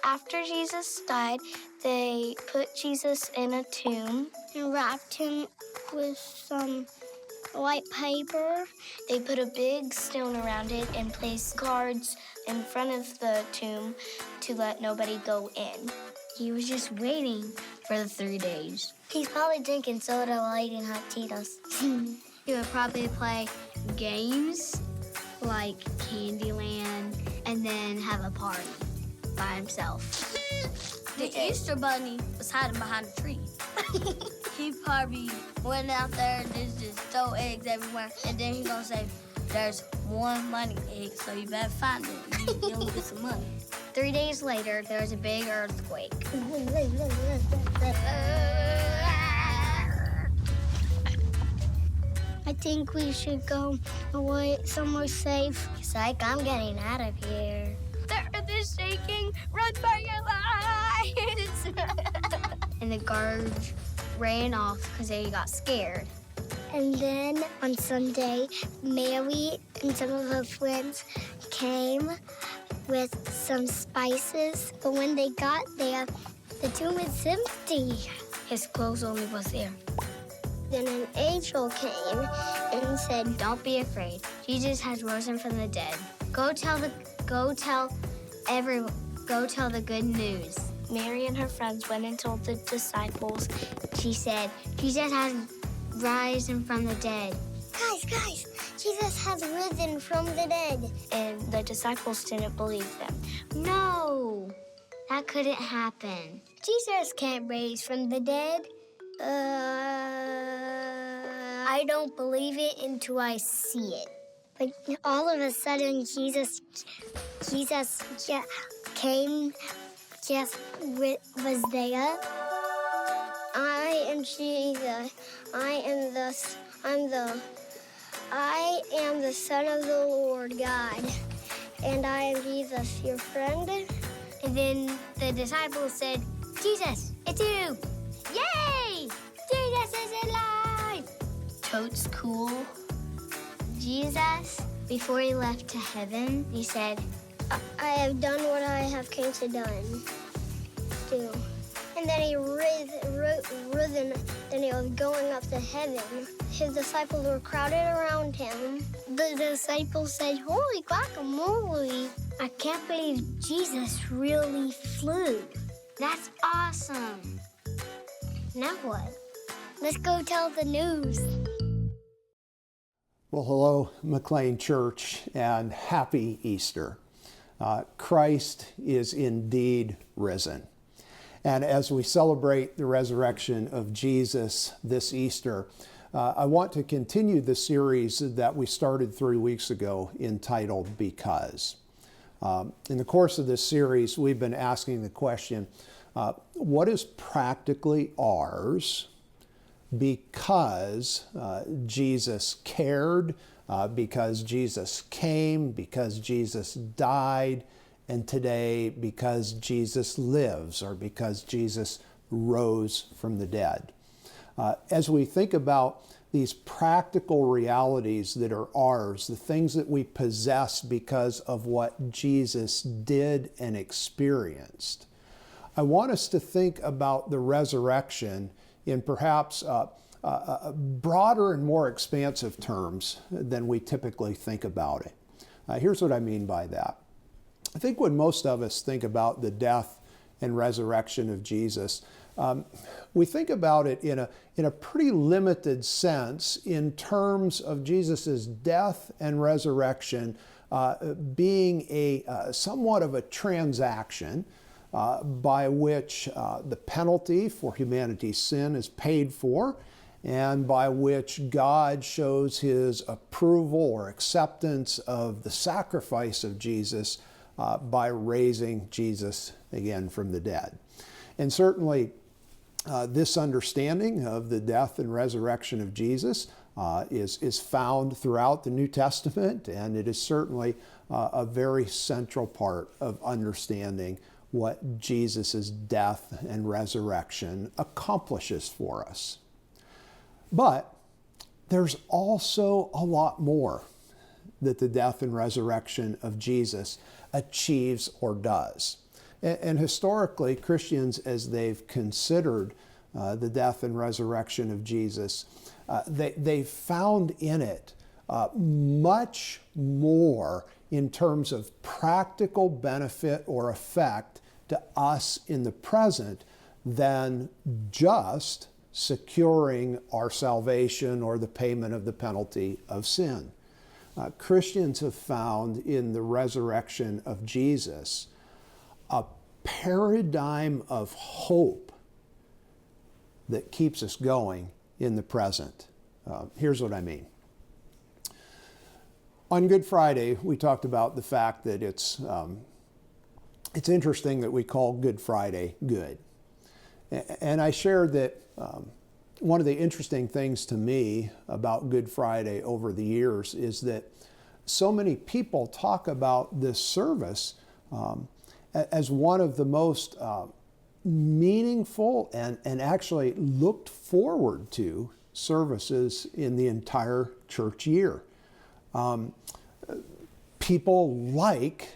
After Jesus died, they put Jesus in a tomb and wrapped him with some white paper. They put a big stone around it and placed guards in front of the tomb to let nobody go in. He was just waiting for the 3 days. He's probably drinking soda while eating hot Cheetos. He would probably play games like Candyland and then have a party by himself. The Easter Bunny was hiding behind a tree. He probably went out there and just throw eggs everywhere, and then he's gonna say, "There's one money egg, so you better find it. You'll get some money." 3 days later, there was a big earthquake. I think we should go away somewhere safe. Psych, I'm getting out of here. The earth is shaking. Run for your lives. And the guards ran off because they got scared. And then on Sunday, Mary and some of her friends came with some spices. But when they got there, the tomb is empty. His clothes only was there. Then an angel came and said, "Don't be afraid. Jesus has risen from the dead. Go tell the good news." Mary and her friends went and told the disciples. She said, "Jesus has risen from the dead." Guys, Jesus has risen from the dead. And the disciples didn't believe them. No, that couldn't happen. Jesus can't raise from the dead. I don't believe it until I see it. But all of a sudden, Jesus came, just was there. I am Jesus. I am the Son of the Lord God, and I am Jesus, your friend. And then the disciples said, "Jesus, it's you! Yay! Jesus is alive!" Totes cool. Jesus, before he left to heaven, he said, "I have done what I have came to do." And then he risen, then he was going up to heaven. His disciples were crowded around him. The disciples said, "Holy guacamole! I can't believe Jesus really flew. That's awesome." Now what? Let's go tell the news. Well, hello, McLean Church, and happy Easter. Christ is indeed risen. And as we celebrate the resurrection of Jesus this Easter, I want to continue the series that we started 3 weeks ago entitled Because. In the course of this series, we've been asking the question, what is practically ours because Jesus cared, because Jesus came, because Jesus died, and today because Jesus lives or because Jesus rose from the dead. As we think about these practical realities that are ours, the things that we possess because of what Jesus did and experienced, I want us to think about the resurrection in perhaps broader and more expansive terms than we typically think about it. Here's what I mean by that. I think when most of us think about the death and resurrection of Jesus, we think about it in a pretty limited sense in terms of Jesus' death and resurrection being a somewhat of a transaction by which the penalty for humanity's sin is paid for, and by which God shows his approval or acceptance of the sacrifice of Jesus by raising Jesus again from the dead. And certainly this understanding of the death and resurrection of Jesus is found throughout the New Testament, and it is certainly a very central part of understanding what Jesus' death and resurrection accomplishes for us. But there's also a lot more that the death and resurrection of Jesus achieves or does. And historically, Christians, as they've considered the death and resurrection of Jesus, they found in it much more in terms of practical benefit or effect to us in the present than just securing our salvation or the payment of the penalty of sin. Christians have found in the resurrection of Jesus a paradigm of hope that keeps us going in the present. Here's what I mean. On Good Friday, we talked about the fact that it's interesting that we call Good Friday good. And I shared that one of the interesting things to me about Good Friday over the years is that so many people talk about this service as one of the most meaningful and actually looked forward to services in the entire church year. People like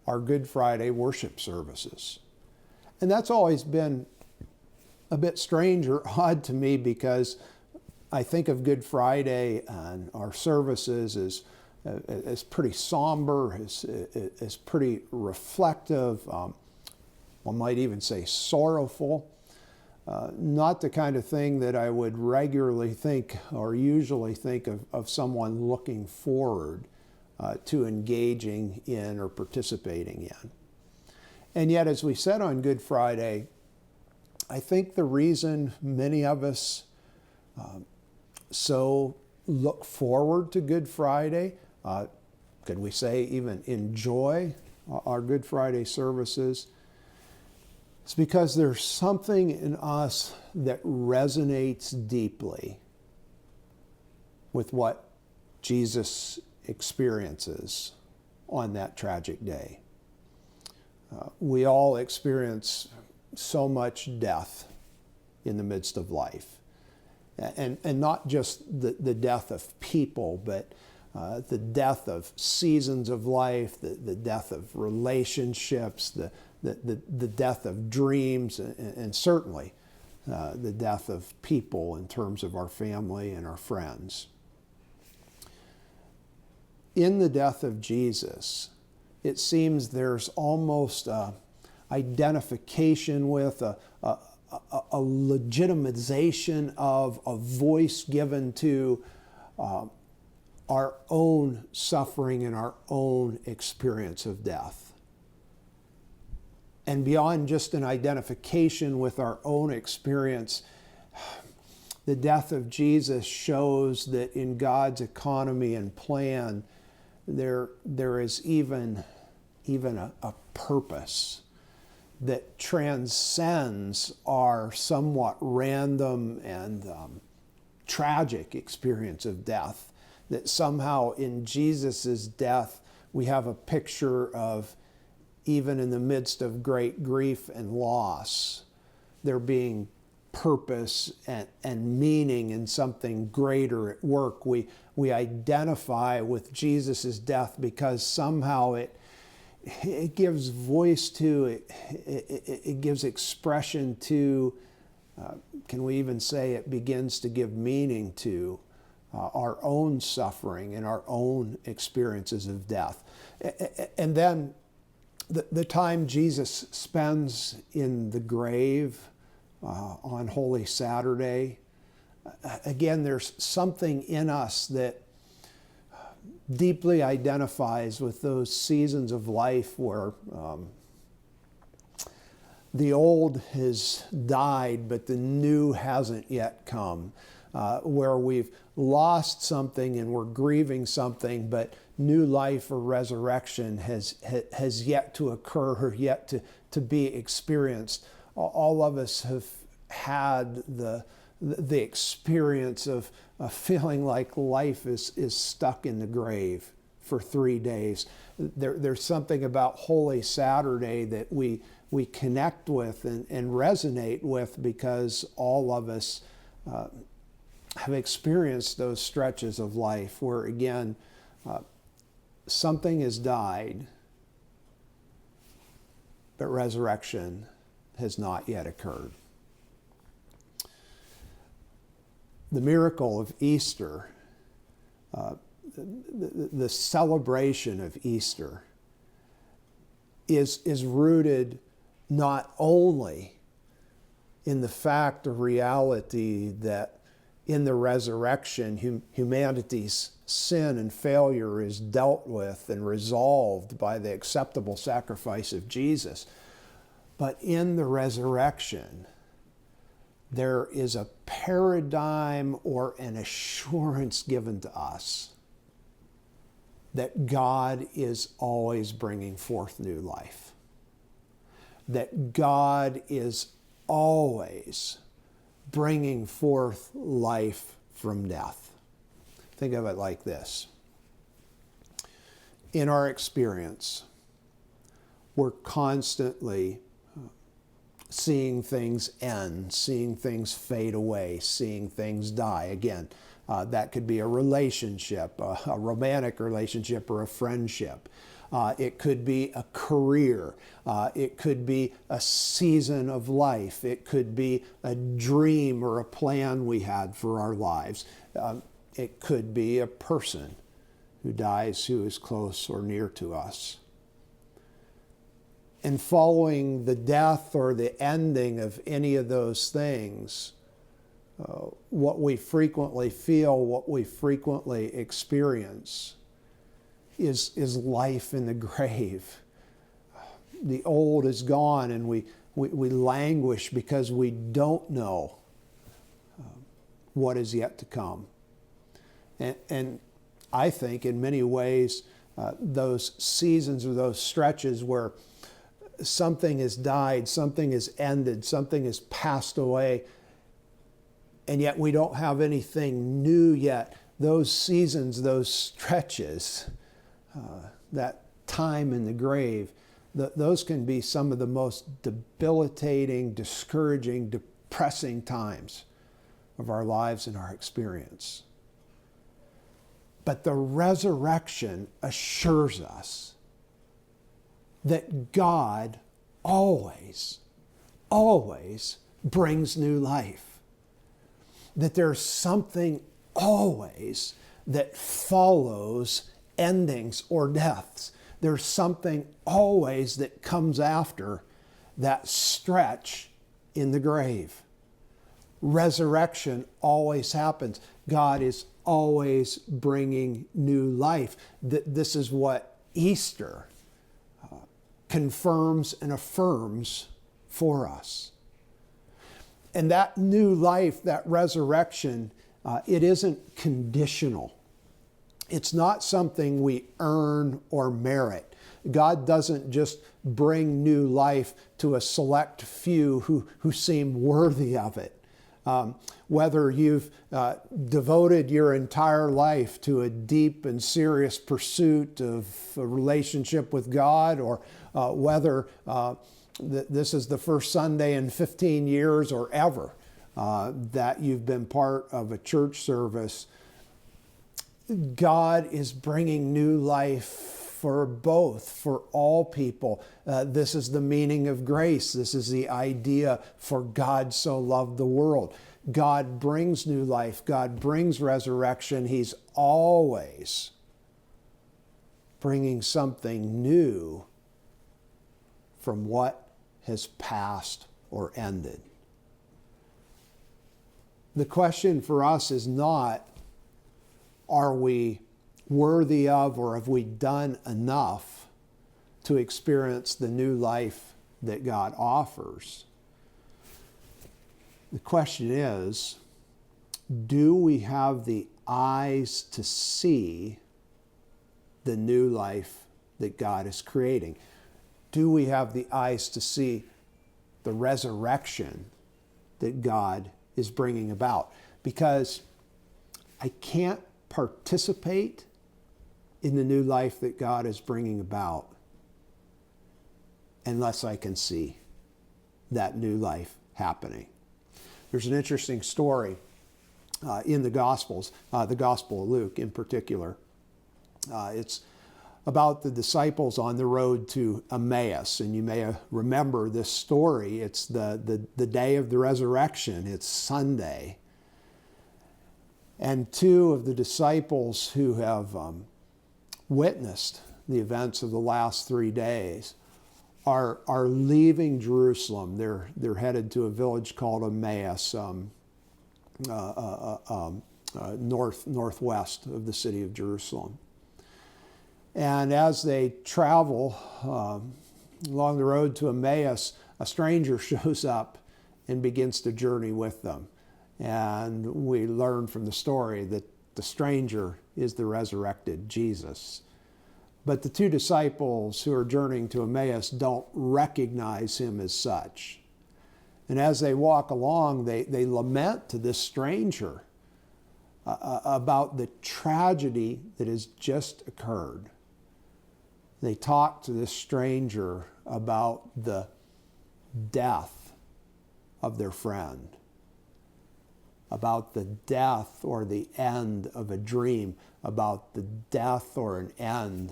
our Good Friday worship services. And that's always been a bit strange or odd to me, because I think of Good Friday and our services as pretty somber, as pretty reflective, one might even say sorrowful. Not the kind of thing that I would regularly think or usually think of someone looking forward to engaging in or participating in. And yet, as we said on Good Friday, I think the reason many of us so look forward to Good Friday, could we say even enjoy our Good Friday services, it's because there's something in us that resonates deeply with what Jesus experiences on that tragic day. We all experience so much death in the midst of life. And not just the death of people, but the death of seasons of life, the death of relationships, the death of dreams, and certainly the death of people in terms of our family and our friends. In the death of Jesus, it seems there's almost identification with a legitimization of a voice given to our own suffering and our own experience of death. And beyond just an identification with our own experience, the death of Jesus shows that in God's economy and plan, there is even a purpose that transcends our somewhat random and tragic experience of death. That somehow in Jesus' death, we have a picture of, even in the midst of great grief and loss, there being purpose and meaning in something greater at work. We identify with Jesus' death because somehow it gives voice to, it gives expression to, can we even say it begins to give meaning to our own suffering and our own experiences of death. And then the time Jesus spends in the grave on Holy Saturday, again, there's something in us that deeply identifies with those seasons of life where the old has died, but the new hasn't yet come, where we've lost something and we're grieving something, but new life or resurrection has yet to occur or yet to be experienced. All of us have had the experience of feeling like life is stuck in the grave for 3 days. There's something about Holy Saturday that we connect with and resonate with, because all of us have experienced those stretches of life where, again, Something has died, but resurrection has not yet occurred. The miracle of Easter, the celebration of Easter, is rooted not only in the fact or reality that in the resurrection, humanity's sin and failure is dealt with and resolved by the acceptable sacrifice of Jesus. But in the resurrection, there is a paradigm or an assurance given to us that God is always bringing forth new life. That God is always bringing forth life from death. Think of it like this. In our experience, we're constantly seeing things end, seeing things fade away, seeing things die. Again, that could be a relationship, a romantic relationship or a friendship. It could be a career. It could be a season of life. It could be a dream or a plan we had for our lives. It could be a person who dies who is close or near to us. And following the death or the ending of any of those things, what we frequently feel, what we frequently experience is life in the grave. The old is gone and we languish because we don't know what is yet to come. And I think in many ways those seasons or those stretches where something has died, something has ended, something has passed away, and yet we don't have anything new yet. Those seasons, those stretches, that time in the grave, those can be some of the most debilitating, discouraging, depressing times of our lives and our experience. But the resurrection assures us that God always, always brings new life. That there's something always that follows endings or deaths. There's something always that comes after that stretch in the grave. Resurrection always happens. God is always bringing new life. This is what Easter confirms and affirms for us. And that new life, that resurrection, it isn't conditional. It's not something we earn or merit. God doesn't just bring new life to a select few who seem worthy of it. Whether you've devoted your entire life to a deep and serious pursuit of a relationship with God, or whether this is the first Sunday in 15 years or ever that you've been part of a church service, God is bringing new life for both, for all people. This is the meaning of grace. This is the idea, for God so loved the world. God brings new life. God brings resurrection. He's always bringing something new from what has passed or ended. The question for us is not, are we worthy of, or have we done enough to experience the new life that God offers? The question is, do we have the eyes to see the new life that God is creating? Do we have the eyes to see the resurrection that God is bringing about? Because I can't participate in the new life that God is bringing about unless I can see that new life happening. There's an interesting story in the Gospels, the Gospel of Luke in particular, It's about the disciples on the road to Emmaus, and you may remember this story. It's the day of the resurrection. It's Sunday. And two of the disciples who have witnessed the events of the last 3 days are leaving Jerusalem. They're headed to a village called Emmaus, northwest of the city of Jerusalem. And as they travel along the road to Emmaus, a stranger shows up and begins to journey with them. And we learn from the story that the stranger is the resurrected Jesus. But the two disciples who are journeying to Emmaus don't recognize him as such. And as they walk along, they lament to this stranger about the tragedy that has just occurred. They talk to this stranger about the death of their friend, about the death or the end of a dream, about the death or an end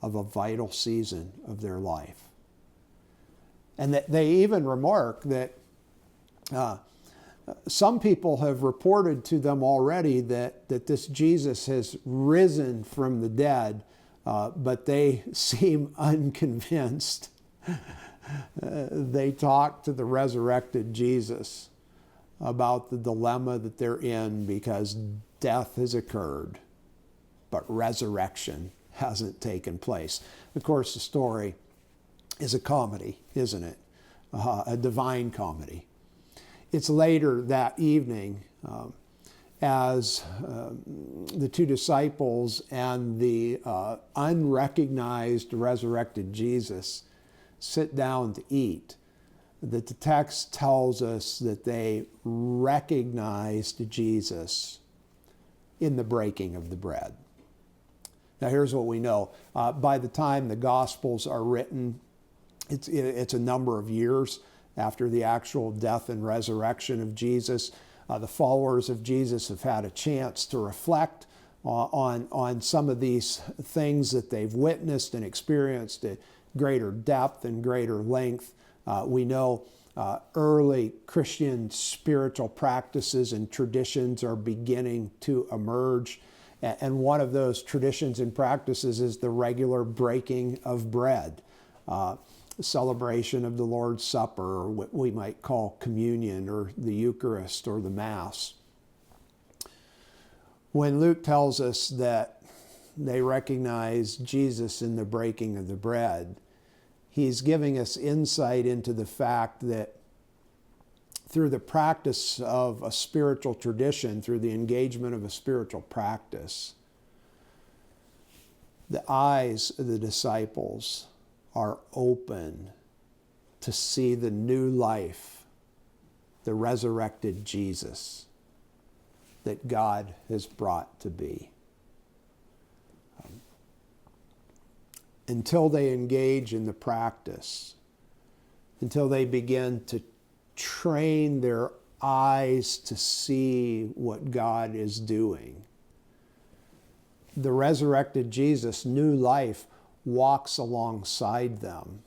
of a vital season of their life. And that they even remark that some people have reported to them already that this Jesus has risen from the dead, but they seem unconvinced. They talk to the resurrected Jesus about the dilemma that they're in because death has occurred, but resurrection hasn't taken place. Of course, the story is a comedy, isn't it? A divine comedy. It's later that evening as the two disciples and the unrecognized resurrected Jesus sit down to eat, that the text tells us that they recognized Jesus in the breaking of the bread. Now here's what we know. By the time the Gospels are written, it's a number of years after the actual death and resurrection of Jesus. The followers of Jesus have had a chance to reflect on some of these things that they've witnessed and experienced at greater depth and greater length. We know early Christian spiritual practices and traditions are beginning to emerge. And one of those traditions and practices is the regular breaking of bread, celebration of the Lord's Supper, or what we might call communion, or the Eucharist, or the Mass. When Luke tells us that they recognize Jesus in the breaking of the bread, he's giving us insight into the fact that through the practice of a spiritual tradition, through the engagement of a spiritual practice, the eyes of the disciples are open to see the new life, the resurrected Jesus that God has brought to be. Until they engage in the practice, until they begin to train their eyes to see what God is doing, the resurrected Jesus, new life, walks alongside them,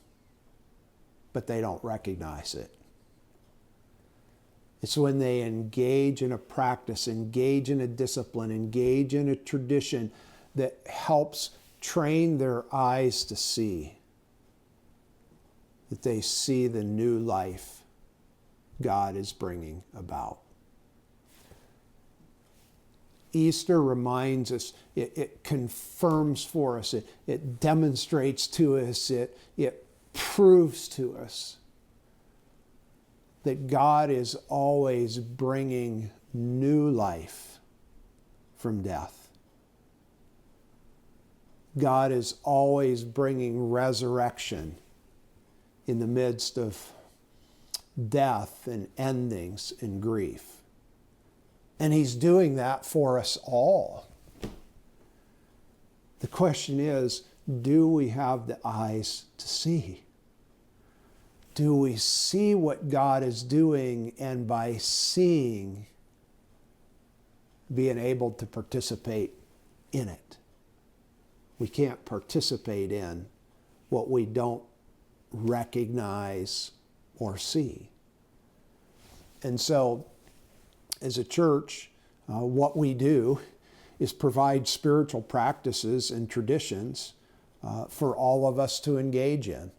but they don't recognize it. It's when they engage in a practice, engage in a discipline, engage in a tradition that helps train their eyes to see, that they see the new life God is bringing about. Easter reminds us, it confirms for us, it demonstrates to us, it proves to us that God is always bringing new life from death. God is always bringing resurrection in the midst of death and endings and grief. And he's doing that for us all. The question is, do we have the eyes to see? Do we see what God is doing, and by seeing, being able to participate in it? We can't participate in what we don't recognize or see. And so, as a church, what we do is provide spiritual practices and traditions for all of us to engage in.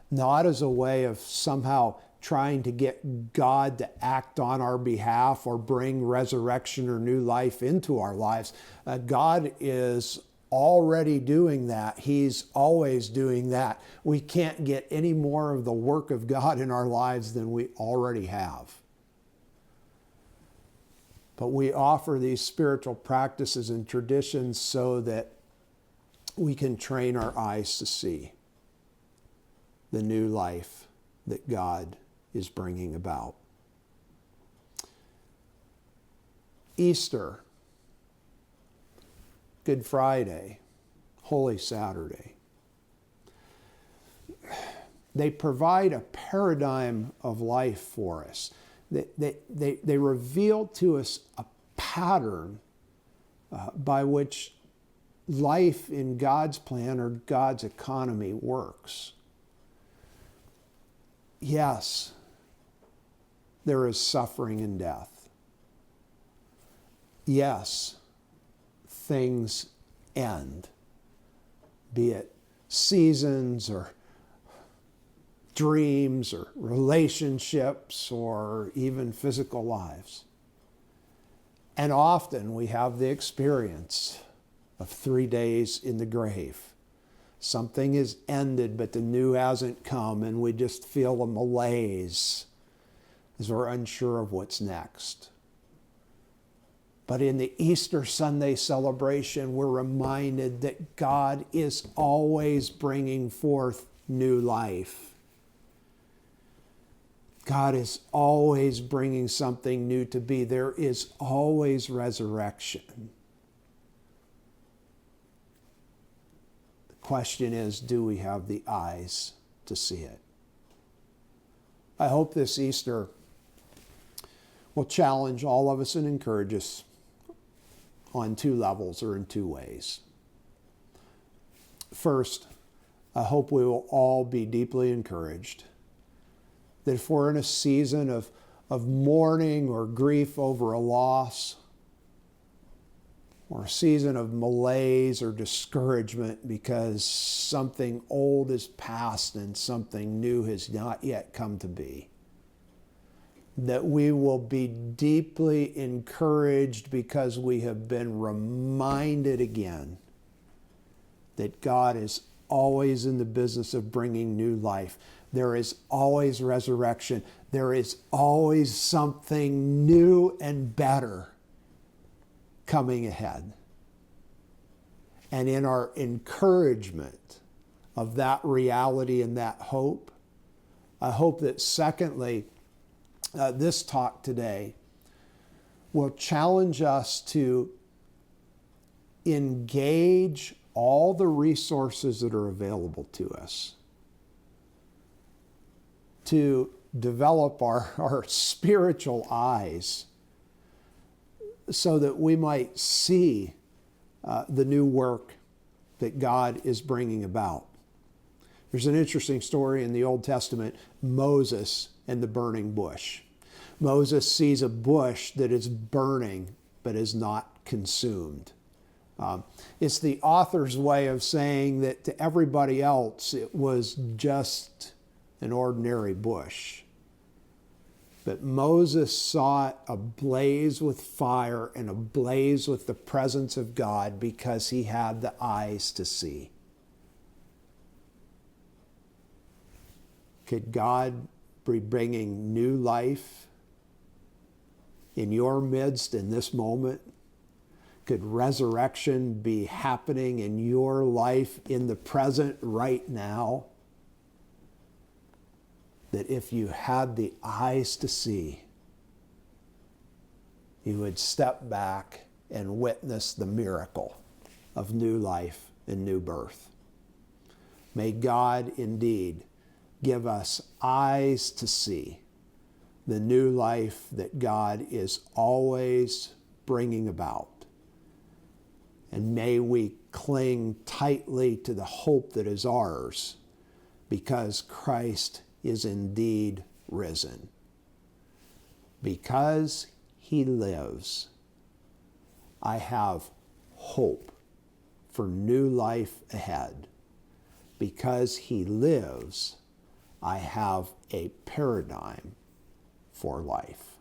Not as a way of somehow trying to get God to act on our behalf or bring resurrection or new life into our lives. God is already doing that. He's always doing that. We can't get any more of the work of God in our lives than we already have. But we offer these spiritual practices and traditions so that we can train our eyes to see the new life that God is bringing about. Easter, Good Friday, Holy Saturday. They provide a paradigm of life for us. They reveal to us a pattern by which life in God's plan or God's economy works. Yes, there is suffering and death. Yes, things end, be it seasons or dreams or relationships or even physical lives. And often we have the experience of 3 days in the grave. Something is ended, but the new hasn't come, and we just feel a malaise as we're unsure of what's next. But in the Easter Sunday celebration, we're reminded that God is always bringing forth new life. God is always bringing something new to be. There is always resurrection. The question is, do we have the eyes to see it? I hope this Easter will challenge all of us and encourage us on 2 levels or in 2 ways. First, I hope we will all be deeply encouraged that if we're in a season of mourning or grief over a loss, or a season of malaise or discouragement because something old is past and something new has not yet come to be, that we will be deeply encouraged because we have been reminded again that God is always in the business of bringing new life. There is always resurrection. There is always something new and better coming ahead. And in our encouragement of that reality and that hope, I hope that secondly, this talk today will challenge us to engage all the resources that are available to us to develop our spiritual eyes so that we might see the new work that God is bringing about. There's an interesting story in the Old Testament, Moses and the burning bush. Moses sees a bush that is burning but is not consumed. It's the author's way of saying that to everybody else it was just an ordinary bush. But Moses saw it ablaze with fire and ablaze with the presence of God because he had the eyes to see. Could God be bringing new life in your midst in this moment? Could resurrection be happening in your life in the present right now? That if you had the eyes to see, you would step back and witness the miracle of new life and new birth. May God indeed give us eyes to see the new life that God is always bringing about. And may we cling tightly to the hope that is ours, because Christ is indeed risen. Because he lives, I have hope for new life ahead. Because he lives, I have a paradigm for life.